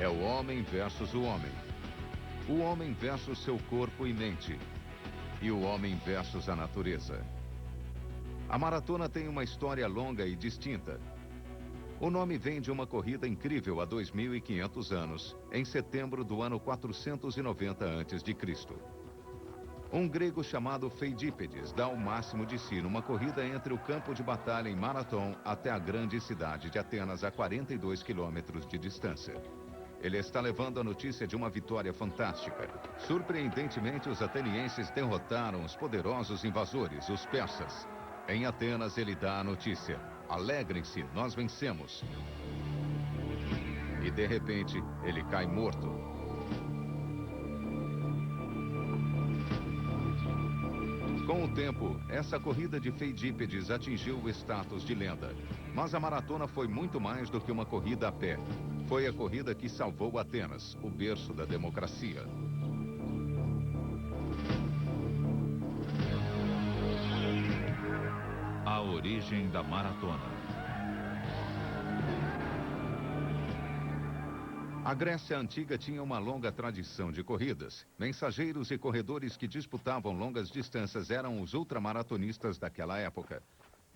É o homem versus o homem versus seu corpo e mente, e o homem versus a natureza. A maratona tem uma história longa e distinta. O nome vem de uma corrida incrível há 2.500 anos, em setembro do ano 490 a.C. Um grego chamado Feidípedes dá o máximo de si numa corrida entre o campo de batalha em Marathon até a grande cidade de Atenas a 42 quilômetros de distância. Ele está levando a notícia de uma vitória fantástica. Surpreendentemente, os atenienses derrotaram os poderosos invasores, os persas. Em Atenas, ele dá a notícia: alegrem-se, nós vencemos. E de repente, ele cai morto. Com o tempo, essa corrida de Feidípedes atingiu o status de lenda. Mas a maratona foi muito mais do que uma corrida a pé. Foi a corrida que salvou Atenas, o berço da democracia. A origem da maratona. A Grécia Antiga tinha uma longa tradição de corridas. Mensageiros e corredores que disputavam longas distâncias eram os ultramaratonistas daquela época.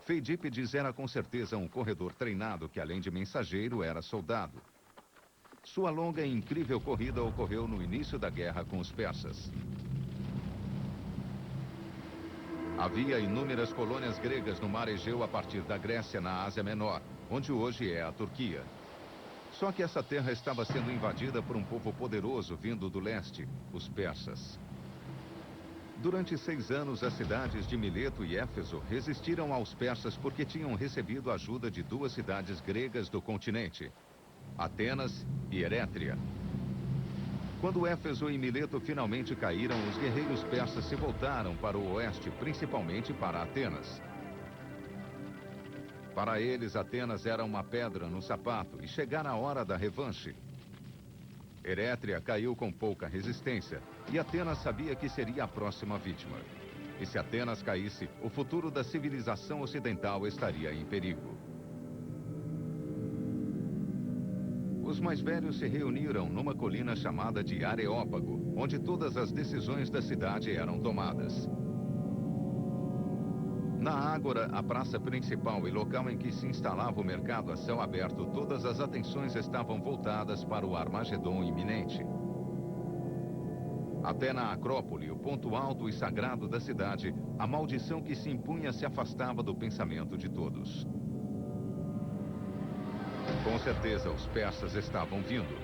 Feidípedes era com certeza um corredor treinado que, além de mensageiro, era soldado. Sua longa e incrível corrida ocorreu no início da guerra com os persas. Havia inúmeras colônias gregas no mar Egeu a partir da Grécia, na Ásia Menor, onde hoje é a Turquia. Só que essa terra estava sendo invadida por um povo poderoso vindo do leste, os persas. Durante 6 anos, as cidades de Mileto e Éfeso resistiram aos persas porque tinham recebido a ajuda de 2 cidades gregas do continente, Atenas e Erétria. Quando Éfeso e Mileto finalmente caíram, os guerreiros persas se voltaram para o oeste, principalmente para Atenas. Para eles, Atenas era uma pedra no sapato e chegara a hora da revanche. Erétria caiu com pouca resistência e Atenas sabia que seria a próxima vítima. E se Atenas caísse, o futuro da civilização ocidental estaria em perigo. Os mais velhos se reuniram numa colina chamada de Areópago, onde todas as decisões da cidade eram tomadas. Na Ágora, a praça principal e local em que se instalava o mercado a céu aberto, todas as atenções estavam voltadas para o Armagedon iminente. Até na Acrópole, o ponto alto e sagrado da cidade, a maldição que se impunha se afastava do pensamento de todos. Com certeza, os persas estavam vindo.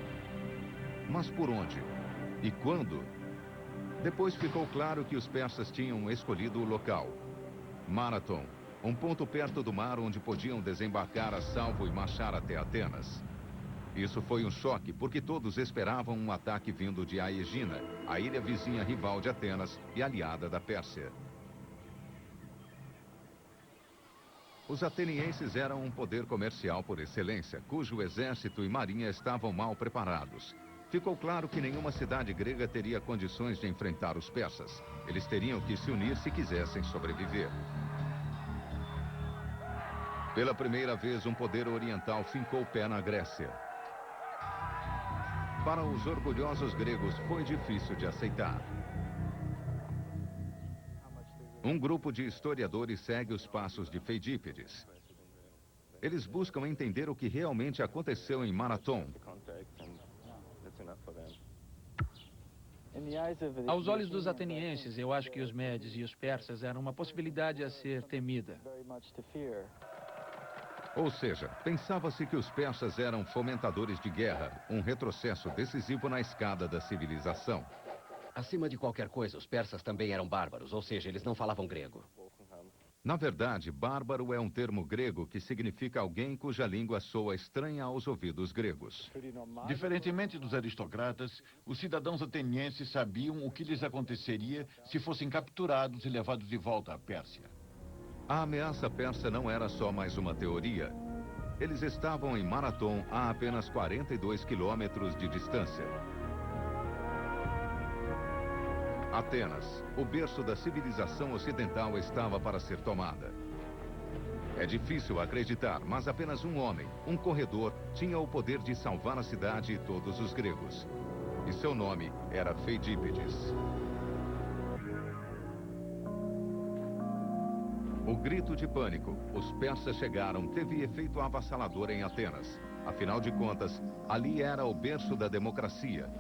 Mas por onde? E quando? Depois ficou claro que os persas tinham escolhido o local. Marathon, um ponto perto do mar onde podiam desembarcar a salvo e marchar até Atenas. Isso foi um choque, porque todos esperavam um ataque vindo de Aegina, a ilha vizinha rival de Atenas e aliada da Pérsia. Os atenienses eram um poder comercial por excelência, cujo exército e marinha estavam mal preparados. Ficou claro que nenhuma cidade grega teria condições de enfrentar os persas. Eles teriam que se unir se quisessem sobreviver. Pela primeira vez, um poder oriental fincou o pé na Grécia. Para os orgulhosos gregos, foi difícil de aceitar. Um grupo de historiadores segue os passos de Feidípedes. Eles buscam entender o que realmente aconteceu em Marathon. Aos olhos dos atenienses, eu acho que os médios e os persas eram uma possibilidade a ser temida. Ou seja, pensava-se que os persas eram fomentadores de guerra, um retrocesso decisivo na escada da civilização. Acima de qualquer coisa, os persas também eram bárbaros, ou seja, eles não falavam grego. Na verdade, bárbaro é um termo grego que significa alguém cuja língua soa estranha aos ouvidos gregos. Diferentemente dos aristocratas, os cidadãos atenienses sabiam o que lhes aconteceria se fossem capturados e levados de volta à Pérsia. A ameaça persa não era só mais uma teoria. Eles estavam em Marathon a apenas 42 quilômetros de distância. Atenas, o berço da civilização ocidental, estava para ser tomada. É difícil acreditar, mas apenas um homem, um corredor, tinha o poder de salvar a cidade e todos os gregos. E seu nome era Feidípides. O grito de pânico, os persas chegaram, teve efeito avassalador em Atenas. Afinal de contas, ali era o berço da democracia.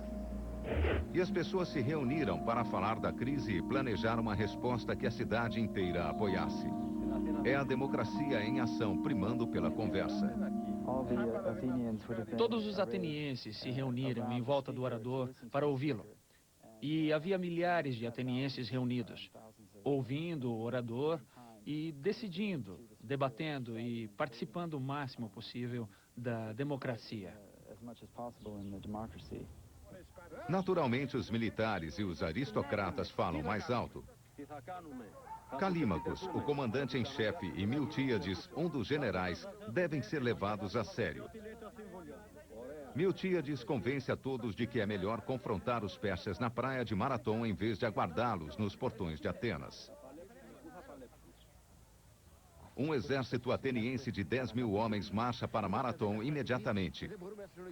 E as pessoas se reuniram para falar da crise e planejar uma resposta que a cidade inteira apoiasse. É a democracia em ação, primando pela conversa. Todos os atenienses se reuniram em volta do orador para ouvi-lo. E havia milhares de atenienses reunidos, ouvindo o orador e decidindo, debatendo e participando o máximo possível da democracia. Naturalmente, os militares e os aristocratas falam mais alto. Calímacos, o comandante em chefe, e Miltíades, um dos generais, devem ser levados a sério. Miltíades convence a todos de que é melhor confrontar os persas na praia de Marathon em vez de aguardá-los nos portões de Atenas. Um exército ateniense de 10.000 homens marcha para Marathon imediatamente.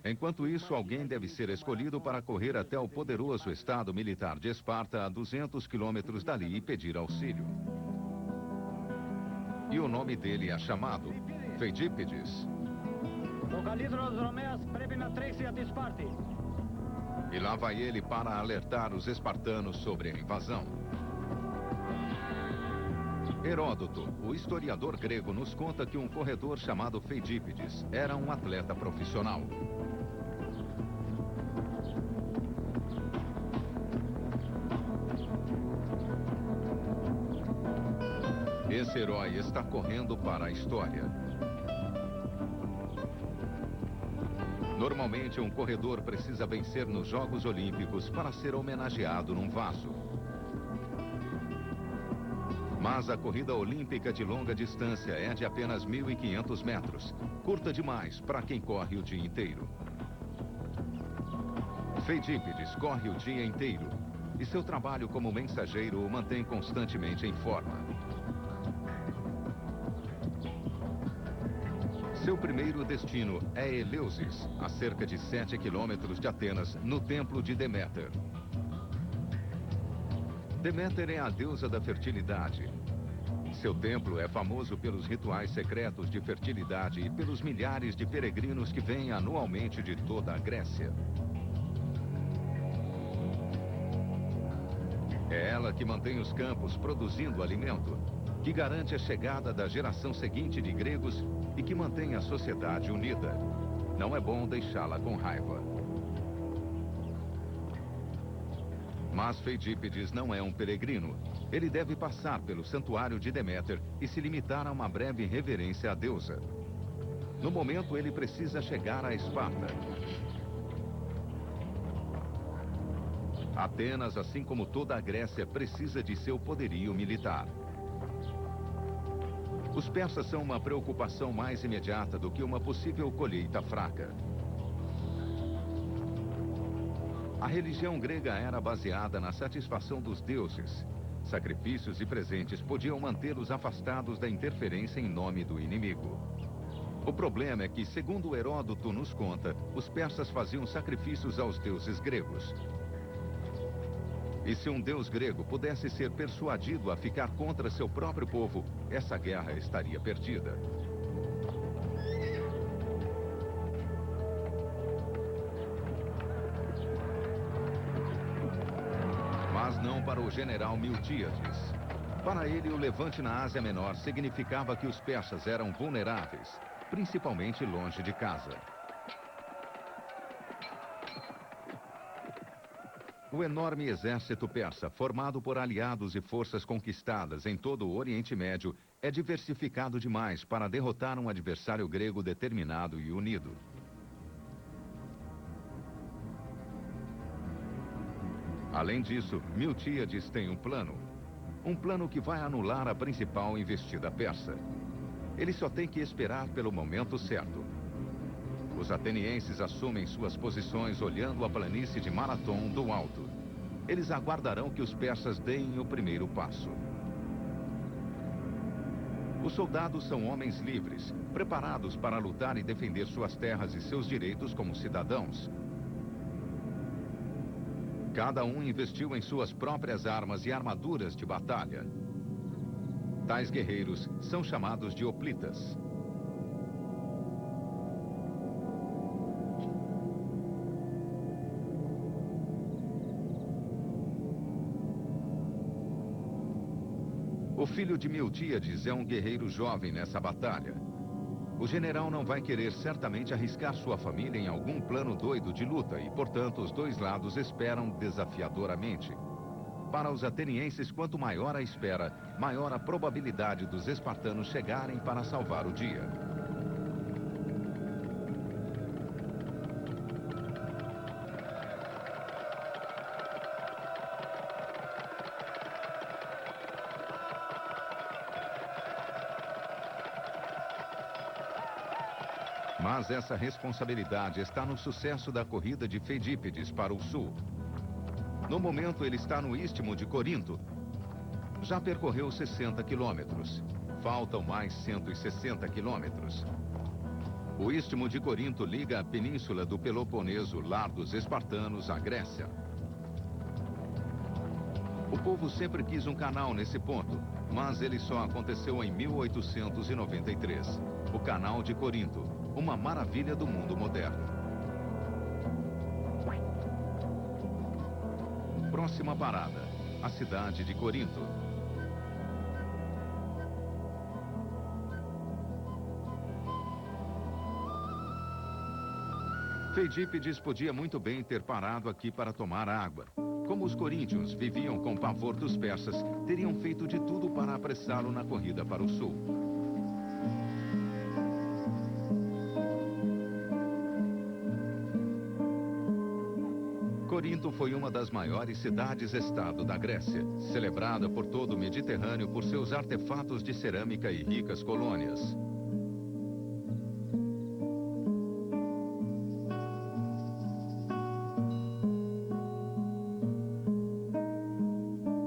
Enquanto isso, alguém deve ser escolhido para correr até o poderoso estado militar de Esparta, a 200 quilômetros dali, e pedir auxílio. E o nome dele é chamado Feidípides. E lá vai ele para alertar os espartanos sobre a invasão. Heródoto, o historiador grego, nos conta que um corredor chamado Feidípides era um atleta profissional. Esse herói está correndo para a história. Normalmente, um corredor precisa vencer nos Jogos Olímpicos para ser homenageado num vaso. Mas a corrida olímpica de longa distância é de apenas 1.500 metros. Curta demais para quem corre o dia inteiro. Feidípides corre o dia inteiro. E seu trabalho como mensageiro o mantém constantemente em forma. Seu primeiro destino é Eleusis, a cerca de 7 quilômetros de Atenas, no templo de Deméter. Deméter é a deusa da fertilidade. Seu templo é famoso pelos rituais secretos de fertilidade e pelos milhares de peregrinos que vêm anualmente de toda a Grécia. É ela que mantém os campos produzindo alimento, que garante a chegada da geração seguinte de gregos e que mantém a sociedade unida. Não é bom deixá-la com raiva. Mas Feidípides não é um peregrino. Ele deve passar pelo santuário de Deméter e se limitar a uma breve reverência à deusa. No momento, ele precisa chegar a Esparta. Atenas, assim como toda a Grécia, precisa de seu poderio militar. Os persas são uma preocupação mais imediata do que uma possível colheita fraca. A religião grega era baseada na satisfação dos deuses. Sacrifícios e presentes podiam mantê-los afastados da interferência em nome do inimigo. O problema é que, segundo Heródoto nos conta, os persas faziam sacrifícios aos deuses gregos. E se um deus grego pudesse ser persuadido a ficar contra seu próprio povo, essa guerra estaria perdida. Mas não para o general Miltíades. Para ele, o levante na Ásia Menor significava que os persas eram vulneráveis, principalmente longe de casa. O enorme exército persa, formado por aliados e forças conquistadas em todo o Oriente Médio, é diversificado demais para derrotar um adversário grego determinado e unido. Além disso, Miltíades tem um plano que vai anular a principal investida persa. Ele só tem que esperar pelo momento certo. Os atenienses assumem suas posições olhando a planície de Marathon do alto. Eles aguardarão que os persas deem o primeiro passo. Os soldados são homens livres, preparados para lutar e defender suas terras e seus direitos como cidadãos. Cada um investiu em suas próprias armas e armaduras de batalha. Tais guerreiros são chamados de hoplitas. O filho de Miltíades é um guerreiro jovem nessa batalha. O general não vai querer certamente arriscar sua família em algum plano doido de luta e, portanto, os dois lados esperam desafiadoramente. Para os atenienses, quanto maior a espera, maior a probabilidade dos espartanos chegarem para salvar o dia. Mas essa responsabilidade está no sucesso da corrida de Feidípides para o sul. No momento, ele está no istmo de Corinto. Já percorreu 60 quilômetros. Faltam mais 160 quilômetros. O istmo de Corinto liga a península do Peloponeso, lar dos espartanos, à Grécia. O povo sempre quis um canal nesse ponto, mas ele só aconteceu em 1893. O Canal de Corinto, uma maravilha do mundo moderno. Próxima parada, a cidade de Corinto. Feidípides podia muito bem ter parado aqui para tomar água. Como os coríntios viviam com pavor dos persas, teriam feito de tudo para apressá-lo na corrida para o sul. Corinto foi uma das maiores cidades-estado da Grécia, celebrada por todo o Mediterrâneo por seus artefatos de cerâmica e ricas colônias.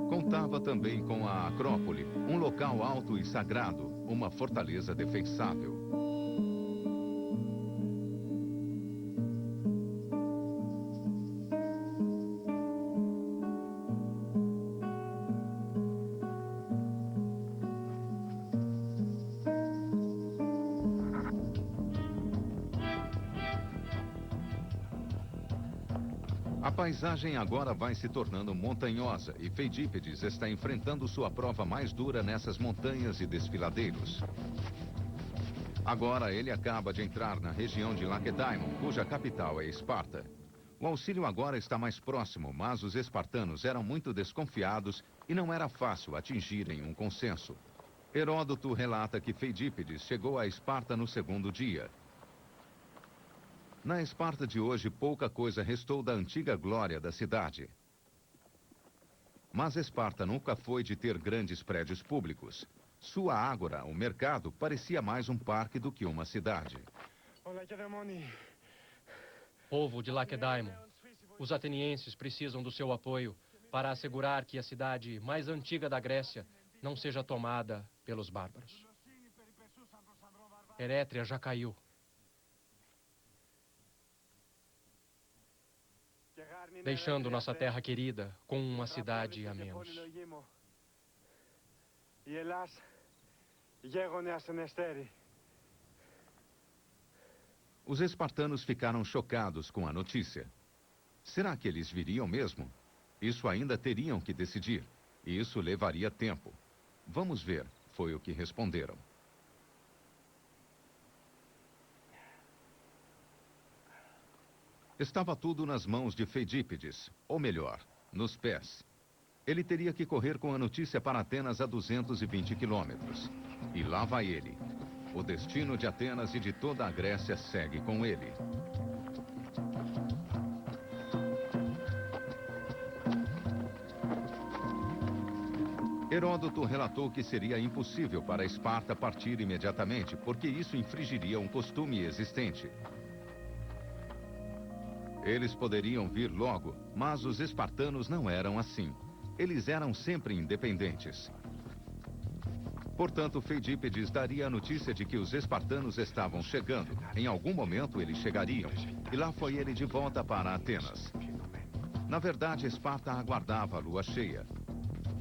Contava também com a Acrópole, um local alto e sagrado, uma fortaleza defensável. A paisagem agora vai se tornando montanhosa e Feidípides está enfrentando sua prova mais dura nessas montanhas e desfiladeiros. Agora ele acaba de entrar na região de Lacedaemon, cuja capital é Esparta. O auxílio agora está mais próximo, mas os espartanos eram muito desconfiados e não era fácil atingirem um consenso. Heródoto relata que Feidípides chegou a Esparta no segundo dia. Na Esparta de hoje, pouca coisa restou da antiga glória da cidade. Mas Esparta nunca foi de ter grandes prédios públicos. Sua ágora, o mercado, parecia mais um parque do que uma cidade. Povo de Lacedaemon, os atenienses precisam do seu apoio para assegurar que a cidade mais antiga da Grécia não seja tomada pelos bárbaros. Erétria já caiu. Deixando nossa terra querida com uma cidade a menos. Os espartanos ficaram chocados com a notícia. Será que eles viriam mesmo? Isso ainda teriam que decidir. E isso levaria tempo. Vamos ver, foi o que responderam. Estava tudo nas mãos de Feidípides, ou melhor, nos pés. Ele teria que correr com a notícia para Atenas a 220 quilômetros. E lá vai ele. O destino de Atenas e de toda a Grécia segue com ele. Heródoto relatou que seria impossível para Esparta partir imediatamente, porque isso infringiria um costume existente. Eles poderiam vir logo, mas os espartanos não eram assim. Eles eram sempre independentes. Portanto, Feidípedes daria a notícia de que os espartanos estavam chegando. Em algum momento eles chegariam. E lá foi ele de volta para Atenas. Na verdade, Esparta aguardava a lua cheia.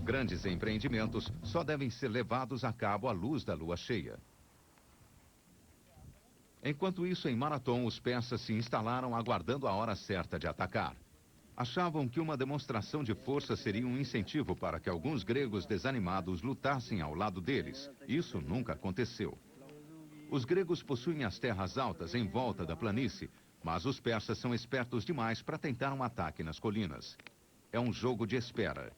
Grandes empreendimentos só devem ser levados a cabo à luz da lua cheia. Enquanto isso, em Marathon, os persas se instalaram aguardando a hora certa de atacar. Achavam que uma demonstração de força seria um incentivo para que alguns gregos desanimados lutassem ao lado deles. Isso nunca aconteceu. Os gregos possuem as terras altas em volta da planície, mas os persas são espertos demais para tentar um ataque nas colinas. É um jogo de espera.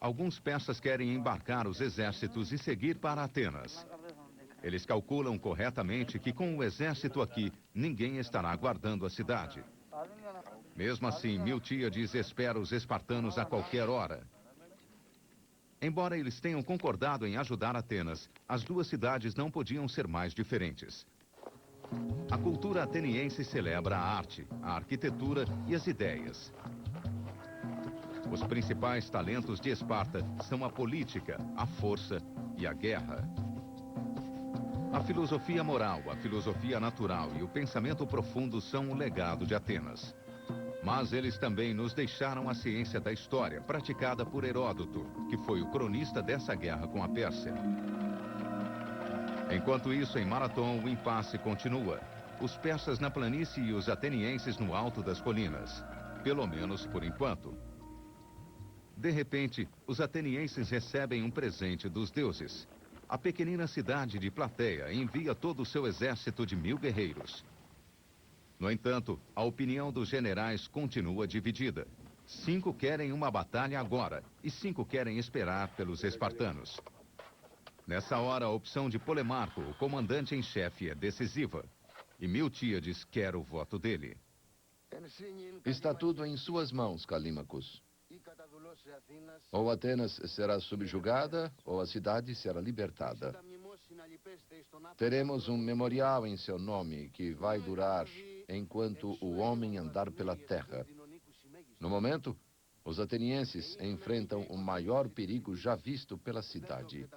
Alguns persas querem embarcar os exércitos e seguir para Atenas. Eles calculam corretamente que com o exército aqui, ninguém estará guardando a cidade. Mesmo assim, Miltíades espera os espartanos a qualquer hora. Embora eles tenham concordado em ajudar Atenas, as duas cidades não podiam ser mais diferentes. A cultura ateniense celebra a arte, a arquitetura e as ideias. Os principais talentos de Esparta são a política, a força e a guerra. A filosofia moral, a filosofia natural e o pensamento profundo são o legado de Atenas. Mas eles também nos deixaram a ciência da história, praticada por Heródoto, que foi o cronista dessa guerra com a Pérsia. Enquanto isso, em Marathon, o impasse continua. Os persas na planície e os atenienses no alto das colinas. Pelo menos por enquanto. De repente, os atenienses recebem um presente dos deuses. A pequenina cidade de Plateia envia todo o seu exército de 1000 guerreiros. No entanto, a opinião dos generais continua dividida. 5 querem uma batalha agora e 5 querem esperar pelos espartanos. Nessa hora, a opção de Polemarco, o comandante em chefe, é decisiva. E Miltíades quer o voto dele. Está tudo em suas mãos, Calímacos. Ou Atenas será subjugada, ou a cidade será libertada. Teremos um memorial em seu nome que vai durar enquanto o homem andar pela terra. No momento, os atenienses enfrentam o maior perigo já visto pela cidade.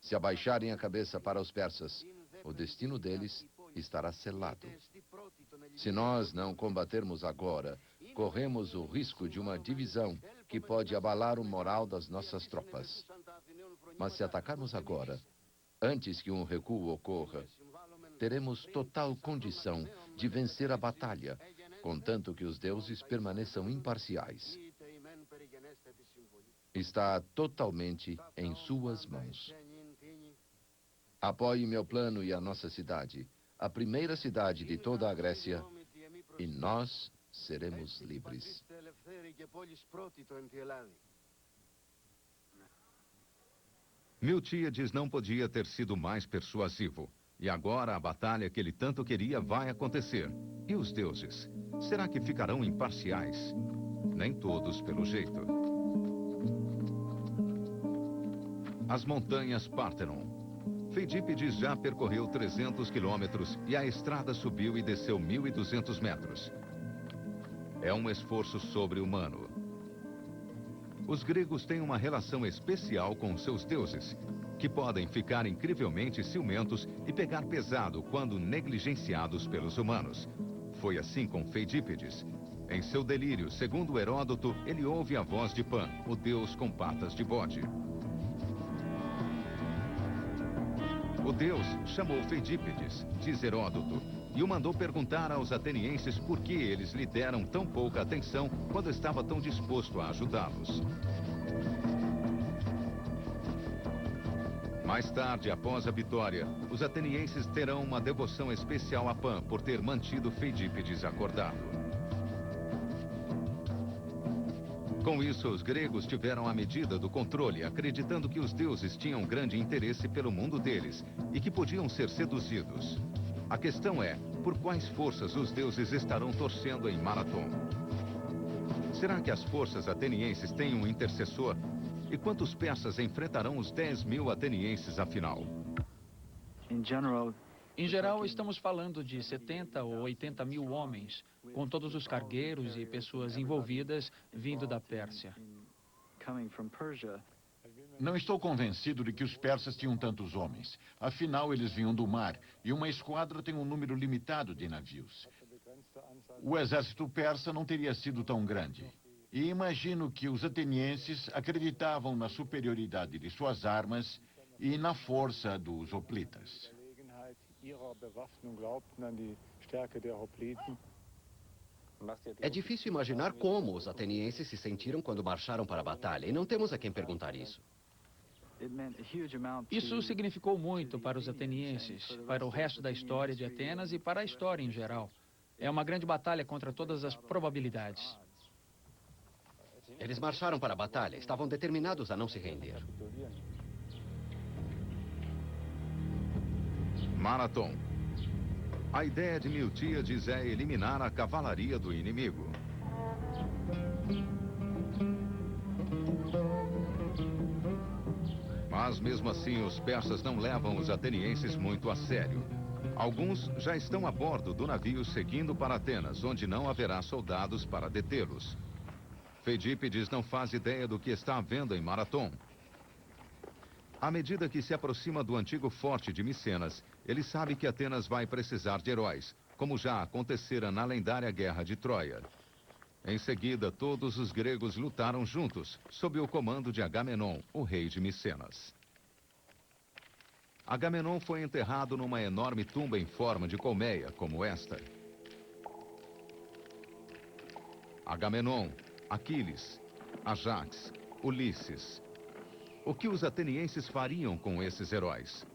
Se abaixarem a cabeça para os persas, o destino deles estará selado. Se nós não combatermos agora, corremos o risco de uma divisão que pode abalar o moral das nossas tropas. Mas se atacarmos agora, antes que um recuo ocorra, teremos total condição de vencer a batalha, contanto que os deuses permaneçam imparciais. Está totalmente em suas mãos. Apoie meu plano e a nossa cidade, a primeira cidade de toda a Grécia, e nós seremos livres. Miltíades não podia ter sido mais persuasivo. E agora a batalha que ele tanto queria vai acontecer. E os deuses? Será que ficarão imparciais? Nem todos, pelo jeito. As montanhas Parthenon. Feidípedes já percorreu 300 quilômetros e a estrada subiu e desceu 1.200 metros. É um esforço sobre-humano. Os gregos têm uma relação especial com seus deuses, que podem ficar incrivelmente ciumentos e pegar pesado quando negligenciados pelos humanos. Foi assim com Feidípedes. Em seu delírio, segundo Heródoto, ele ouve a voz de Pan, o deus com patas de bode. O deus chamou Feidípedes, diz Heródoto, e o mandou perguntar aos atenienses por que eles lhe deram tão pouca atenção quando estava tão disposto a ajudá-los. Mais tarde, após a vitória, os atenienses terão uma devoção especial a Pan por ter mantido Feidípedes acordado. Com isso, os gregos tiveram a medida do controle, acreditando que os deuses tinham grande interesse pelo mundo deles e que podiam ser seduzidos. A questão é, por quais forças os deuses estarão torcendo em Marathon? Será que as forças atenienses têm um intercessor? E quantos persas enfrentarão os 10.000 atenienses afinal? Em geral, estamos falando de 70 ou 80 mil homens, com todos os cargueiros e pessoas envolvidas vindo da Pérsia. Não estou convencido de que os persas tinham tantos homens. Afinal, eles vinham do mar, e uma esquadra tem um número limitado de navios. O exército persa não teria sido tão grande. E imagino que os atenienses acreditavam na superioridade de suas armas e na força dos hoplitas. É difícil imaginar como os atenienses se sentiram quando marcharam para a batalha, e não temos a quem perguntar isso. Isso significou muito para os atenienses, para o resto da história de Atenas e para a história em geral. É uma grande batalha contra todas as probabilidades. Eles marcharam para a batalha, estavam determinados a não se render. Marathon. A ideia de Miltíades é eliminar a cavalaria do inimigo. Mas mesmo assim, os persas não levam os atenienses muito a sério. Alguns já estão a bordo do navio seguindo para Atenas, onde não haverá soldados para detê-los. Feidípides não faz ideia do que está havendo em Marathon. À medida que se aproxima do antigo forte de Micenas, ele sabe que Atenas vai precisar de heróis, como já acontecera na lendária Guerra de Troia. Em seguida, todos os gregos lutaram juntos, sob o comando de Agamenon, o rei de Micenas. Agamenon foi enterrado numa enorme tumba em forma de colmeia, como esta. Agamenon, Aquiles, Ajax, Ulisses. O que os atenienses fariam com esses heróis?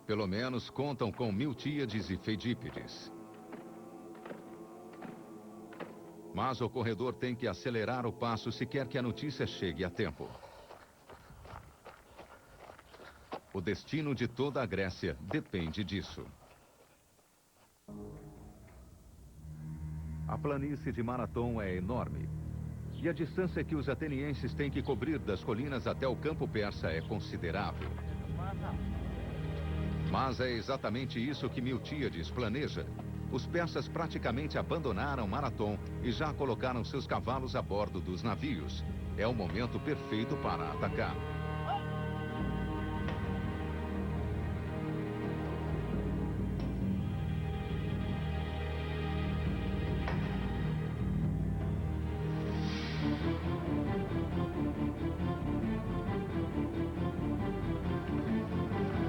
Pelo menos contam com Miltíades e Feidípides. Mas o corredor tem que acelerar o passo se quer que a notícia chegue a tempo. O destino de toda a Grécia depende disso. A planície de Marathon é enorme. E a distância que os atenienses têm que cobrir das colinas até o campo persa é considerável. Mas é exatamente isso que Miltíades planeja. Os persas praticamente abandonaram Marathon e já colocaram seus cavalos a bordo dos navios. É o momento perfeito para atacar.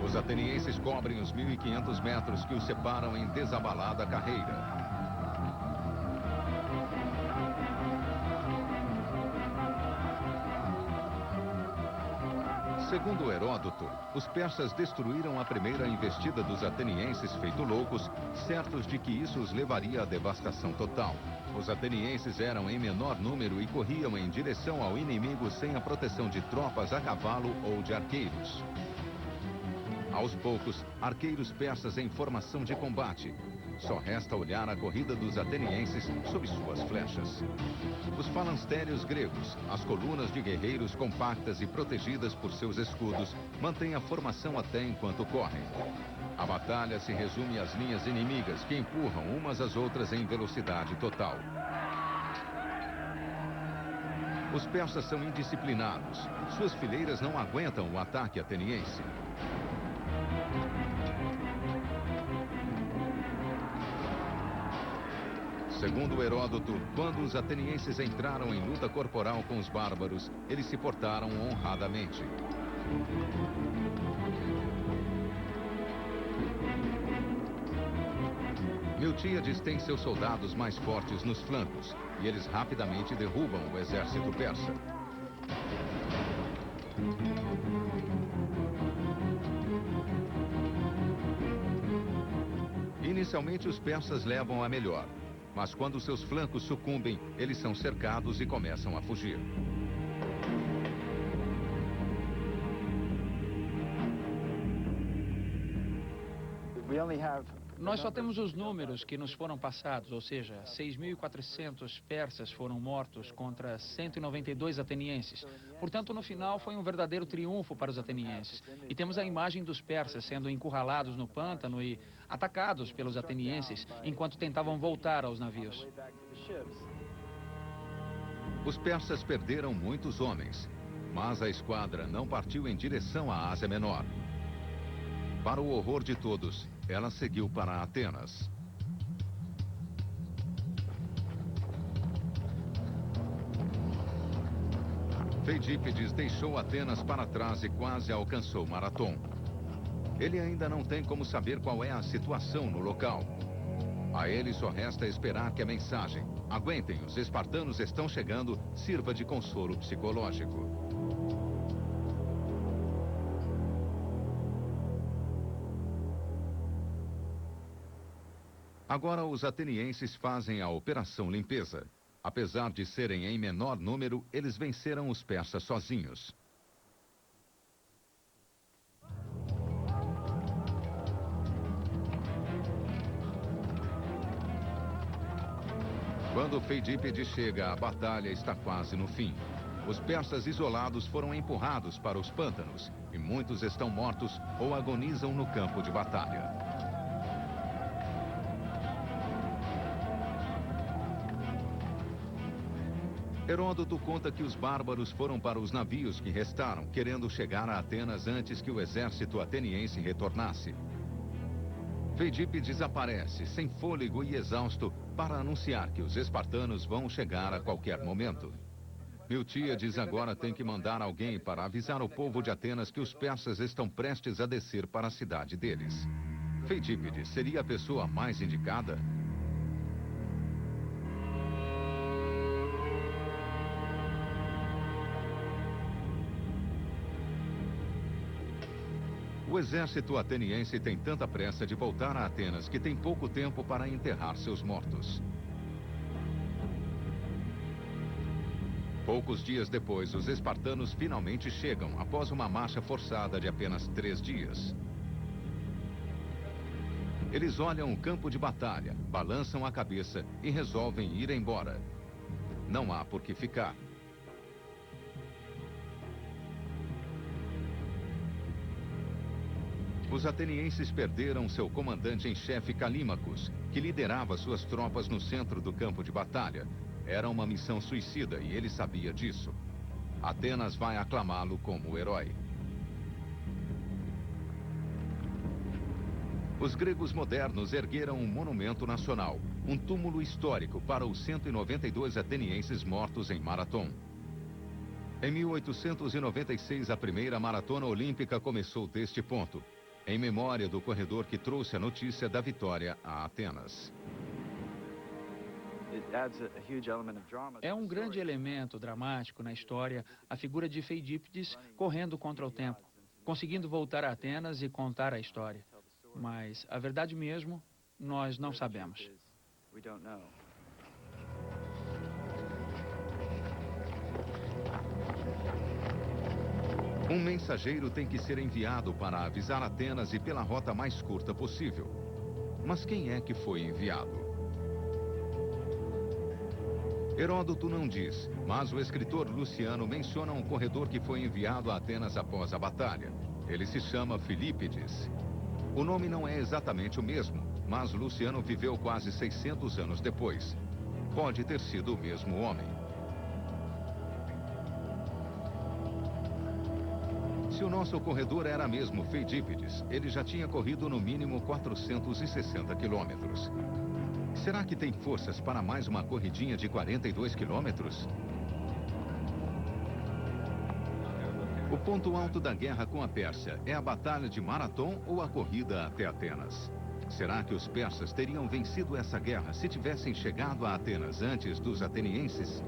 Os atenienses cobrem os 1.500 metros que os separam em desabalada carreira. Segundo Heródoto, os persas destruíram a primeira investida dos atenienses feito loucos, certos de que isso os levaria à devastação total. Os atenienses eram em menor número e corriam em direção ao inimigo sem a proteção de tropas a cavalo ou de arqueiros. Aos poucos, arqueiros persas em formação de combate. Só resta olhar a corrida dos atenienses sob suas flechas. Os falancérios gregos, as colunas de guerreiros compactas e protegidas por seus escudos, mantêm a formação até enquanto correm. A batalha se resume às linhas inimigas que empurram umas às outras em velocidade total. Os persas são indisciplinados. Suas fileiras não aguentam o ataque ateniense. Segundo Heródoto, quando os atenienses entraram em luta corporal com os bárbaros, eles se portaram honradamente. Miltíades tem seus soldados mais fortes nos flancos, e eles rapidamente derrubam o exército persa. Inicialmente, os persas levam a melhor. Mas quando seus flancos sucumbem, eles são cercados e começam a fugir. Nós só temos os números que nos foram passados, ou seja, 6.400 persas foram mortos contra 192 atenienses. Portanto, no final, foi um verdadeiro triunfo para os atenienses. E temos a imagem dos persas sendo encurralados no pântano e atacados pelos atenienses enquanto tentavam voltar aos navios. Os persas perderam muitos homens. Mas a esquadra não partiu em direção à Ásia Menor. Para o horror de todos, ela seguiu para Atenas. Feidípides deixou Atenas para trás e quase alcançou Marathon. Ele ainda não tem como saber qual é a situação no local. A ele só resta esperar que a mensagem "Aguentem, os espartanos estão chegando" sirva de consolo psicológico. Agora os atenienses fazem a Operação Limpeza. Apesar de serem em menor número, eles venceram os persas sozinhos. Quando Feidípides chega, a batalha está quase no fim. Os persas isolados foram empurrados para os pântanos e muitos estão mortos ou agonizam no campo de batalha. Heródoto conta que os bárbaros foram para os navios que restaram, querendo chegar a Atenas antes que o exército ateniense retornasse. Feidípides aparece, sem fôlego e exausto, para anunciar que os espartanos vão chegar a qualquer momento. Miltíades agora tem que mandar alguém para avisar o povo de Atenas que os persas estão prestes a descer para a cidade deles. Feidípides seria a pessoa mais indicada? O exército ateniense tem tanta pressa de voltar a Atenas que tem pouco tempo para enterrar seus mortos. Poucos dias depois, os espartanos finalmente chegam, após uma marcha forçada de apenas 3 dias. Eles olham o campo de batalha, balançam a cabeça e resolvem ir embora. Não há por que ficar. Os atenienses perderam seu comandante em chefe Calímacos, que liderava suas tropas no centro do campo de batalha. Era uma missão suicida e ele sabia disso. Atenas vai aclamá-lo como herói. Os gregos modernos ergueram um monumento nacional, um túmulo histórico para os 192 atenienses mortos em Marathon. Em 1896, a primeira maratona olímpica começou deste ponto, em memória do corredor que trouxe a notícia da vitória a Atenas. É um grande elemento dramático na história a figura de Feidípides correndo contra o tempo, conseguindo voltar a Atenas e contar a história. Mas a verdade mesmo, nós não sabemos. Um mensageiro tem que ser enviado para avisar Atenas e pela rota mais curta possível. Mas quem é que foi enviado? Heródoto não diz, mas o escritor Luciano menciona um corredor que foi enviado a Atenas após a batalha. Ele se chama Filípides. O nome não é exatamente o mesmo, mas Luciano viveu quase 600 anos depois. Pode ter sido o mesmo homem. Se o nosso corredor era mesmo Feidípides, ele já tinha corrido no mínimo 460 quilômetros. Será que tem forças para mais uma corridinha de 42 quilômetros? O ponto alto da guerra com a Pérsia é a Batalha de Marathon ou a corrida até Atenas? Será que os persas teriam vencido essa guerra se tivessem chegado a Atenas antes dos atenienses?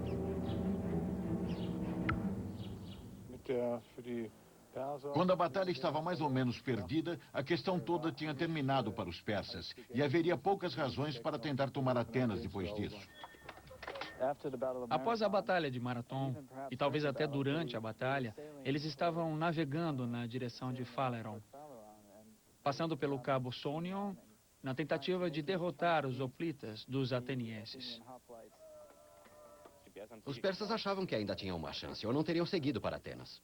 Quando a batalha estava mais ou menos perdida, a questão toda tinha terminado para os persas e haveria poucas razões para tentar tomar Atenas depois disso. Após a Batalha de Marathon, e talvez até durante a batalha, eles estavam navegando na direção de Phaleron, passando pelo Cabo Sonion, na tentativa de derrotar os hoplitas dos atenienses. Os persas achavam que ainda tinham uma chance, ou não teriam seguido para Atenas.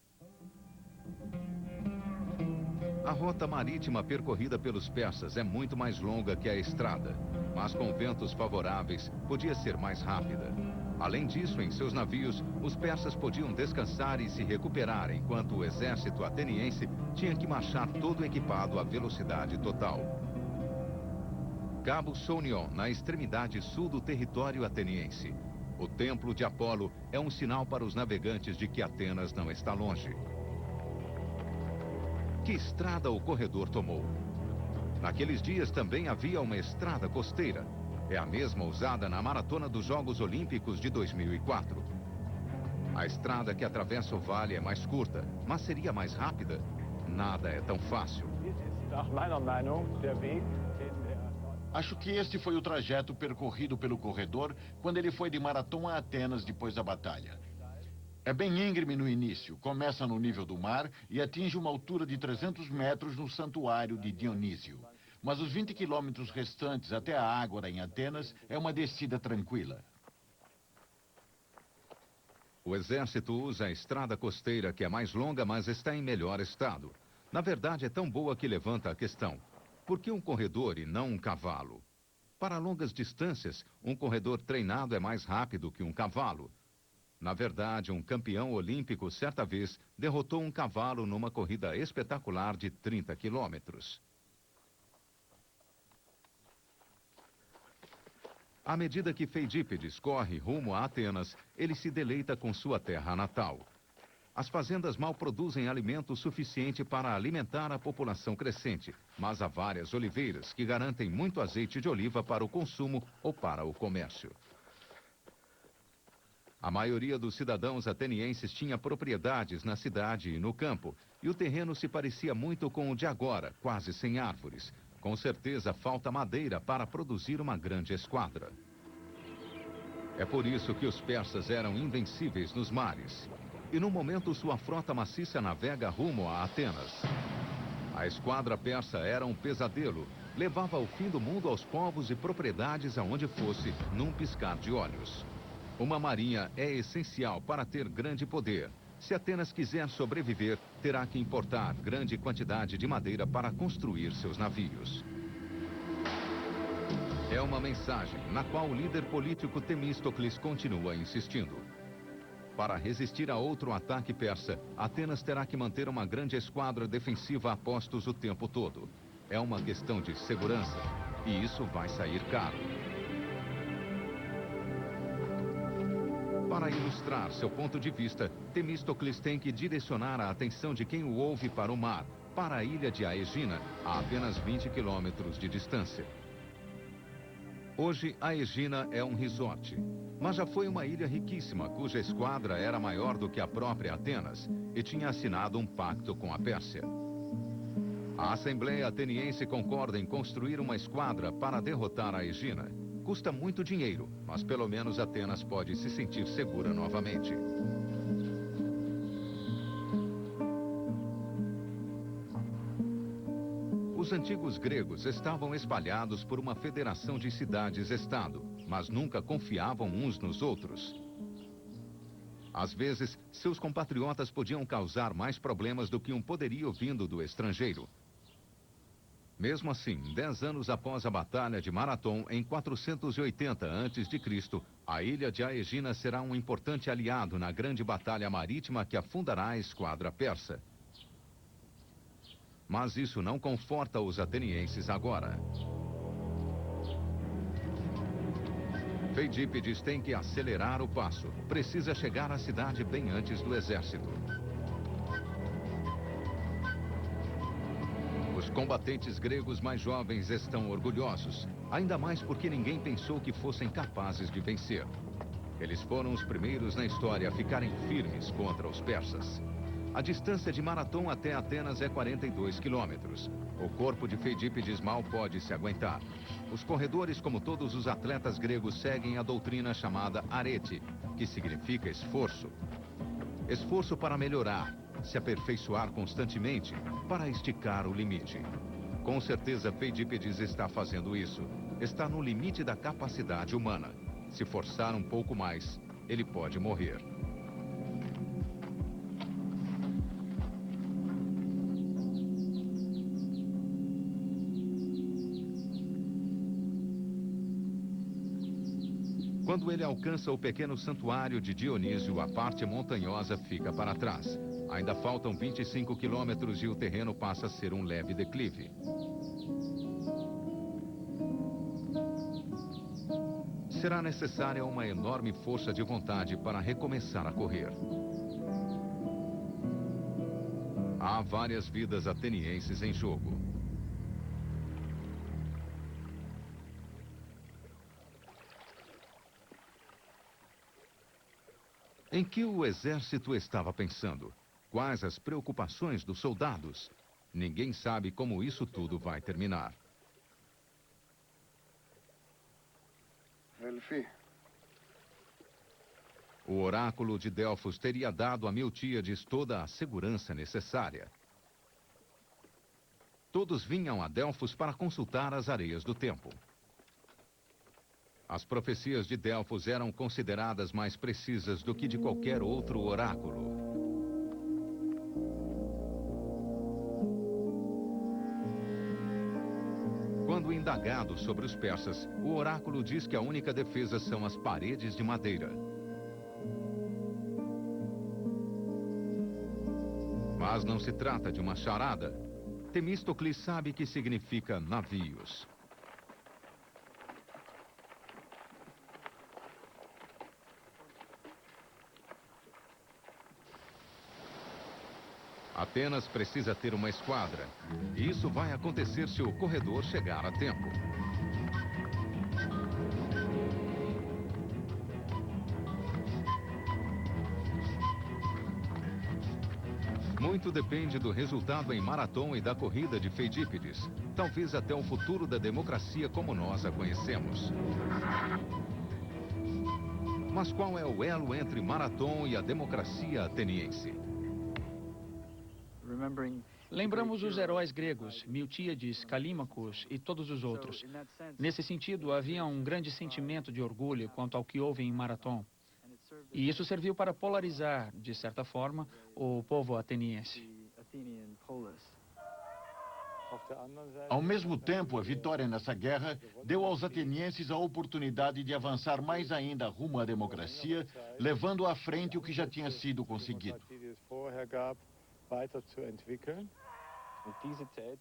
A rota marítima percorrida pelos persas é muito mais longa que a estrada, mas com ventos favoráveis podia ser mais rápida. Além disso, em seus navios, os persas podiam descansar e se recuperar, enquanto o exército ateniense tinha que marchar todo equipado à velocidade total. Cabo Sounion, na extremidade sul do território ateniense. O templo de Apolo é um sinal para os navegantes de que Atenas não está longe. Que estrada o corredor tomou? Naqueles dias também havia uma estrada costeira. É a mesma usada na maratona dos Jogos Olímpicos de 2004. A estrada que atravessa o vale é mais curta, mas seria mais rápida? Nada é tão fácil. Acho que este foi o trajeto percorrido pelo corredor quando ele foi de Marathon a Atenas depois da batalha. É bem íngreme no início, começa no nível do mar e atinge uma altura de 300 metros no santuário de Dionísio. Mas os 20 quilômetros restantes até a Ágora em Atenas é uma descida tranquila. O exército usa a estrada costeira, que é mais longa, mas está em melhor estado. Na verdade, é tão boa que levanta a questão: por que um corredor e não um cavalo? Para longas distâncias, um corredor treinado é mais rápido que um cavalo. Na verdade, um campeão olímpico, certa vez, derrotou um cavalo numa corrida espetacular de 30 quilômetros. À medida que Feidípedes corre rumo a Atenas, ele se deleita com sua terra natal. As fazendas mal produzem alimento suficiente para alimentar a população crescente, mas há várias oliveiras que garantem muito azeite de oliva para o consumo ou para o comércio. A maioria dos cidadãos atenienses tinha propriedades na cidade e no campo, e o terreno se parecia muito com o de agora, quase sem árvores. Com certeza falta madeira para produzir uma grande esquadra. É por isso que os persas eram invencíveis nos mares. E no momento sua frota maciça navega rumo a Atenas. A esquadra persa era um pesadelo. Levava o fim do mundo aos povos e propriedades aonde fosse, num piscar de olhos. Uma marinha é essencial para ter grande poder. Se Atenas quiser sobreviver, terá que importar grande quantidade de madeira para construir seus navios. É uma mensagem na qual o líder político Temístocles continua insistindo. Para resistir a outro ataque persa, Atenas terá que manter uma grande esquadra defensiva a postos o tempo todo. É uma questão de segurança, e isso vai sair caro. Para ilustrar seu ponto de vista, Temístocles tem que direcionar a atenção de quem o ouve para o mar, para a ilha de Aegina, a apenas 20 quilômetros de distância. Hoje, Aegina é um resort, mas já foi uma ilha riquíssima, cuja esquadra era maior do que a própria Atenas, e tinha assinado um pacto com a Pérsia. A Assembleia Ateniense concorda em construir uma esquadra para derrotar Aegina. Custa muito dinheiro, mas pelo menos Atenas pode se sentir segura novamente. Os antigos gregos estavam espalhados por uma federação de cidades-estado, mas nunca confiavam uns nos outros. Às vezes, seus compatriotas podiam causar mais problemas do que um poderio vindo do estrangeiro. Mesmo assim, 10 anos após a Batalha de Marathon, em 480 a.C., a ilha de Aegina será um importante aliado na grande batalha marítima que afundará a esquadra persa. Mas isso não conforta os atenienses agora. Feidípedes tem que acelerar o passo. Precisa chegar à cidade bem antes do exército. Os combatentes gregos mais jovens estão orgulhosos, ainda mais porque ninguém pensou que fossem capazes de vencer. Eles foram os primeiros na história a ficarem firmes contra os persas. A distância de Marathon até Atenas é 42 quilômetros. O corpo de Feidípedes mal pode se aguentar. Os corredores, como todos os atletas gregos, seguem a doutrina chamada arete, que significa esforço. Esforço para melhorar, se aperfeiçoar constantemente, para esticar o limite. Com certeza, Feidípedes está fazendo isso. Está no limite da capacidade humana. Se forçar um pouco mais, ele pode morrer. Quando ele alcança o pequeno santuário de Dionísio, a parte montanhosa fica para trás. Ainda faltam 25 quilômetros e o terreno passa a ser um leve declive. Será necessária uma enorme força de vontade para recomeçar a correr. Há várias vidas atenienses em jogo. Em que o exército estava pensando? Quais as preocupações dos soldados? Ninguém sabe como isso tudo vai terminar. O oráculo de Delfos teria dado a Miltíades toda a segurança necessária. Todos vinham a Delfos para consultar as areias do tempo. As profecias de Delfos eram consideradas mais precisas do que de qualquer outro oráculo. Quando indagado sobre os persas, o oráculo diz que a única defesa são as paredes de madeira. Mas não se trata de uma charada. Temístocles sabe que significa navios. Atenas precisa ter uma esquadra. E isso vai acontecer se o corredor chegar a tempo. Muito depende do resultado em Marathon e da corrida de Feidípides. Talvez até o futuro da democracia como nós a conhecemos. Mas qual é o elo entre Marathon e a democracia ateniense? Lembramos os heróis gregos, Miltíades, Calímacos e todos os outros. Nesse sentido, havia um grande sentimento de orgulho quanto ao que houve em Marathon. E isso serviu para polarizar, de certa forma, o povo ateniense. Ao mesmo tempo, a vitória nessa guerra deu aos atenienses a oportunidade de avançar mais ainda rumo à democracia, levando à frente o que já tinha sido conseguido.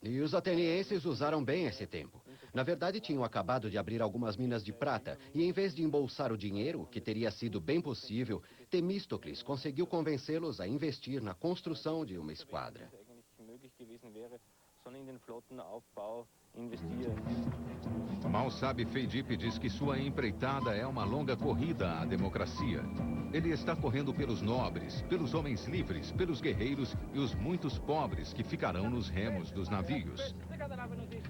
E os atenienses usaram bem esse tempo. Na verdade, tinham acabado de abrir algumas minas de prata, e em vez de embolsar o dinheiro, que teria sido bem possível, Temístocles conseguiu convencê-los a investir na construção de uma esquadra. Mal sabe Feidípides que sua empreitada é uma longa corrida à democracia. Ele está correndo pelos nobres, pelos homens livres, pelos guerreiros e os muitos pobres que ficarão nos remos dos navios.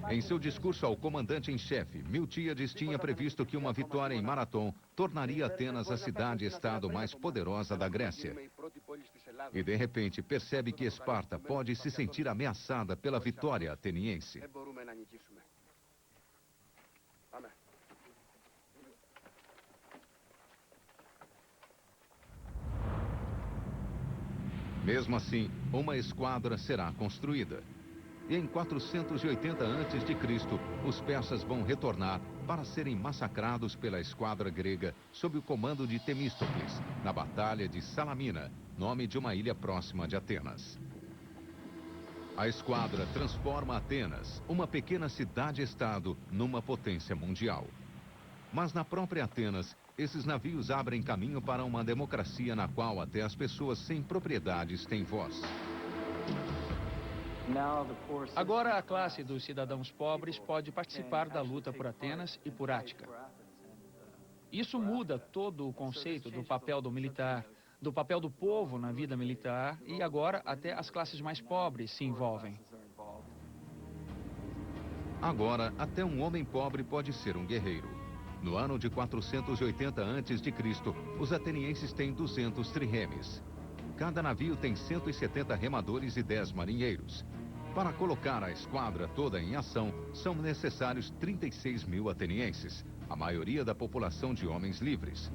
Em seu discurso ao comandante em chefe, Miltíades tinha previsto que uma vitória em Marathon tornaria Atenas a cidade-estado mais poderosa da Grécia. E de repente percebe que Esparta pode se sentir ameaçada pela vitória ateniense. Mesmo assim, uma esquadra será construída. E em 480 a.C., os persas vão retornar para serem massacrados pela esquadra grega sob o comando de Temístocles, na Batalha de Salamina, nome de uma ilha próxima de Atenas. A esquadra transforma Atenas, uma pequena cidade-estado, numa potência mundial. Mas na própria Atenas, esses navios abrem caminho para uma democracia na qual até as pessoas sem propriedades têm voz. Agora, a classe dos cidadãos pobres pode participar da luta por Atenas e por Ática. Isso muda todo o conceito do papel do militar, do papel do povo na vida militar, e agora até as classes mais pobres se envolvem. Agora, até um homem pobre pode ser um guerreiro. No ano de 480 a.C., os atenienses têm 200 triremes. Cada navio tem 170 remadores e 10 marinheiros. Para colocar a esquadra toda em ação, são necessários 36 mil atenienses, a maioria da população de homens livres.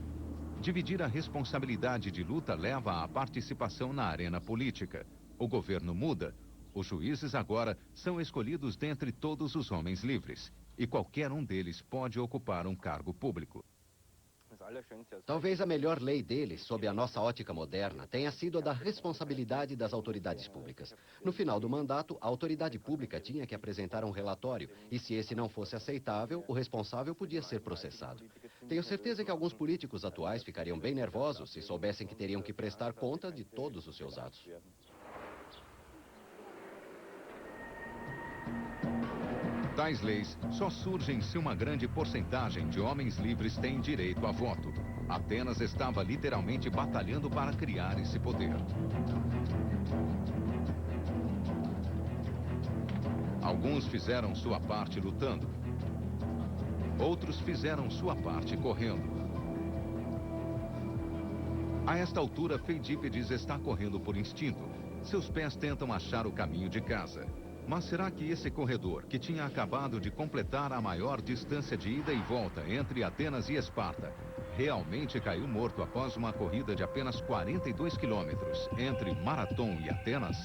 Dividir a responsabilidade de luta leva à participação na arena política. O governo muda. Os juízes agora são escolhidos dentre todos os homens livres. E qualquer um deles pode ocupar um cargo público. Talvez a melhor lei dele, sob a nossa ótica moderna, tenha sido a da responsabilidade das autoridades públicas. No final do mandato, a autoridade pública tinha que apresentar um relatório, e se esse não fosse aceitável, o responsável podia ser processado. Tenho certeza que alguns políticos atuais ficariam bem nervosos se soubessem que teriam que prestar conta de todos os seus atos. Tais leis só surgem se uma grande porcentagem de homens livres tem direito a voto. Atenas estava literalmente batalhando para criar esse poder. Alguns fizeram sua parte lutando. Outros fizeram sua parte correndo. A esta altura, Feidípedes está correndo por instinto. Seus pés tentam achar o caminho de casa. Mas será que esse corredor, que tinha acabado de completar a maior distância de ida e volta entre Atenas e Esparta, realmente caiu morto após uma corrida de apenas 42 quilômetros entre Marathon e Atenas?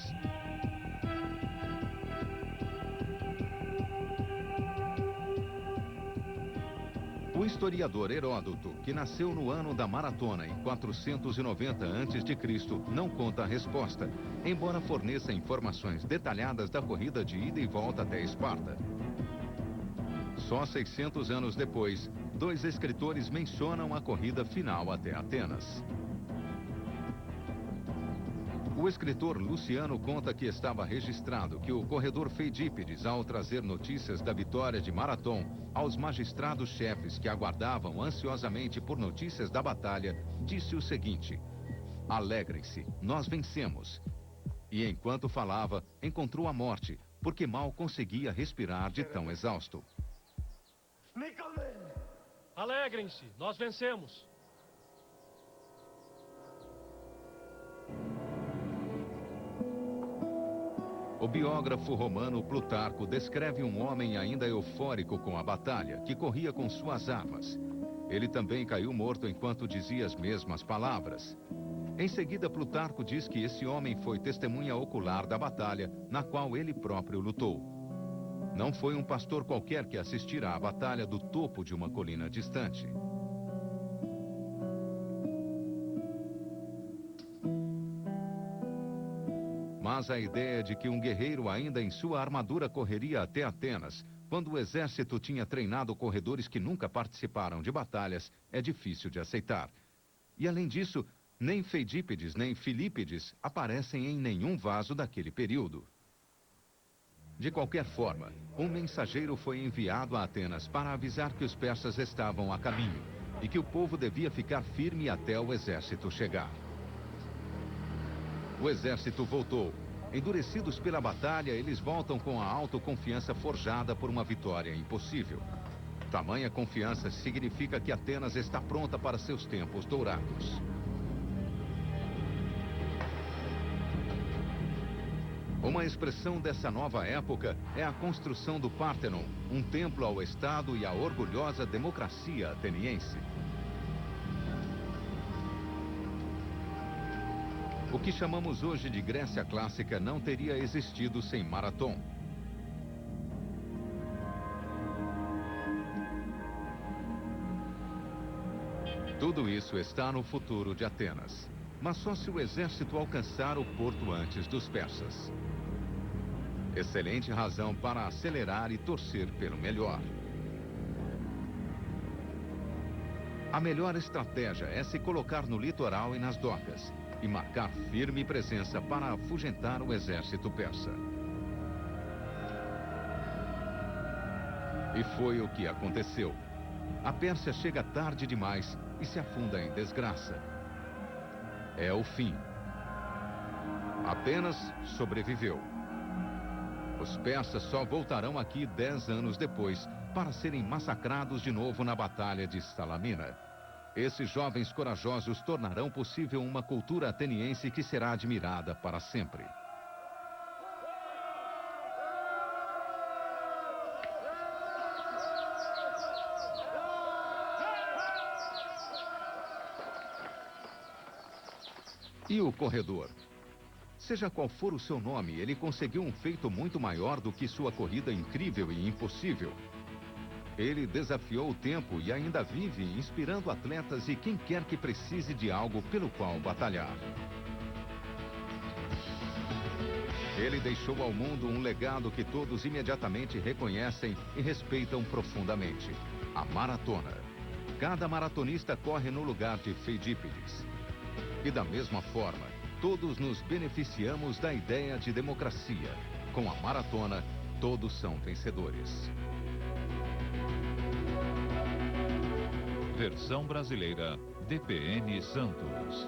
O historiador Heródoto, que nasceu no ano da Maratona em 490 a.C., não conta a resposta, embora forneça informações detalhadas da corrida de ida e volta até Esparta. Só 600 anos depois, 2 escritores mencionam a corrida final até Atenas. O escritor Luciano conta que estava registrado que o corredor Feidípedes, ao trazer notícias da vitória de Marathon aos magistrados-chefes que aguardavam ansiosamente por notícias da batalha, disse o seguinte: "Alegrem-se, nós vencemos." E enquanto falava, encontrou a morte, porque mal conseguia respirar de tão exausto. Alegrem-se, nós vencemos. O biógrafo romano Plutarco descreve um homem ainda eufórico com a batalha, que corria com suas armas. Ele também caiu morto enquanto dizia as mesmas palavras. Em seguida, Plutarco diz que esse homem foi testemunha ocular da batalha, na qual ele próprio lutou. Não foi um pastor qualquer que assistira à batalha do topo de uma colina distante. Mas a ideia de que um guerreiro ainda em sua armadura correria até Atenas, quando o exército tinha treinado corredores que nunca participaram de batalhas, é difícil de aceitar. E além disso, nem Feidípedes nem Filípides aparecem em nenhum vaso daquele período. De qualquer forma, um mensageiro foi enviado a Atenas para avisar que os persas estavam a caminho e que o povo devia ficar firme até o exército chegar. O exército voltou. Endurecidos pela batalha, eles voltam com a autoconfiança forjada por uma vitória impossível. Tamanha confiança significa que Atenas está pronta para seus tempos dourados. Uma expressão dessa nova época é a construção do Pártenon, um templo ao Estado e à orgulhosa democracia ateniense. O que chamamos hoje de Grécia Clássica não teria existido sem Marathon. Tudo isso está no futuro de Atenas, mas só se o exército alcançar o porto antes dos persas. Excelente razão para acelerar e torcer pelo melhor. A melhor estratégia é se colocar no litoral e nas docas e marcar firme presença para afugentar o exército persa. E foi o que aconteceu. A Pérsia chega tarde demais e se afunda em desgraça. É o fim. Apenas sobreviveu. Os persas só voltarão aqui 10 anos depois para serem massacrados de novo na Batalha de Salamina. Esses jovens corajosos tornarão possível uma cultura ateniense que será admirada para sempre. E o corredor? Seja qual for o seu nome, ele conseguiu um feito muito maior do que sua corrida incrível e impossível. Ele desafiou o tempo e ainda vive inspirando atletas e quem quer que precise de algo pelo qual batalhar. Ele deixou ao mundo um legado que todos imediatamente reconhecem e respeitam profundamente: a maratona. Cada maratonista corre no lugar de Feidípides. E da mesma forma, todos nos beneficiamos da ideia de democracia. Com a maratona, todos são vencedores. Versão brasileira, DPN Santos.